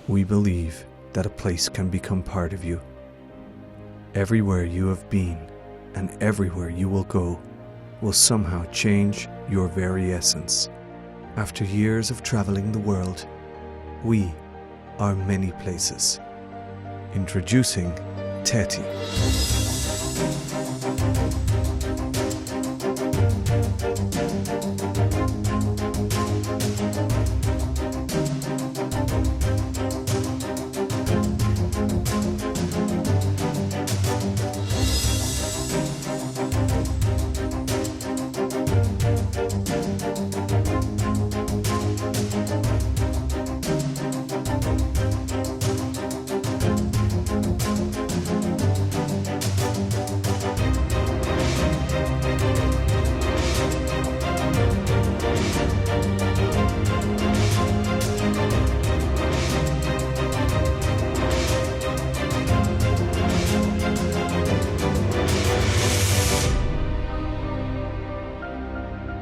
We believe that a place can become part of you. Everywhere you have been and everywhere you will go will somehow change your very essence. After years of traveling the world, we are many places. Introducing Teti.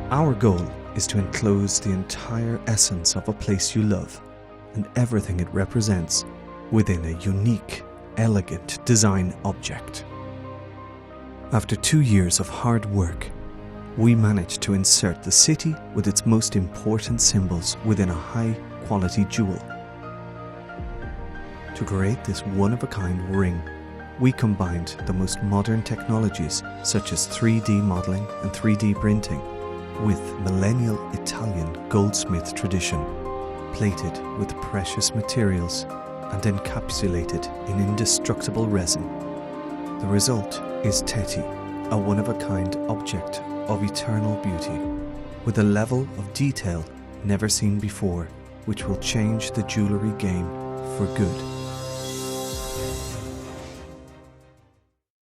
Our goal is to enclose the entire essence of a place you love and everything it represents within a unique, elegant design object. After 2 years of hard work, we managed to insert the city with its most important symbols within a high-quality jewel. To create this one-of-a-kind ring, we combined the most modern technologies such as 3D modeling and 3D printing with millennial Italian goldsmith tradition, plated with precious materials and encapsulated in indestructible resin. The result is Teti, a one-of-a-kind object of eternal beauty, with a level of detail never seen before, which will change the jewellery game for good.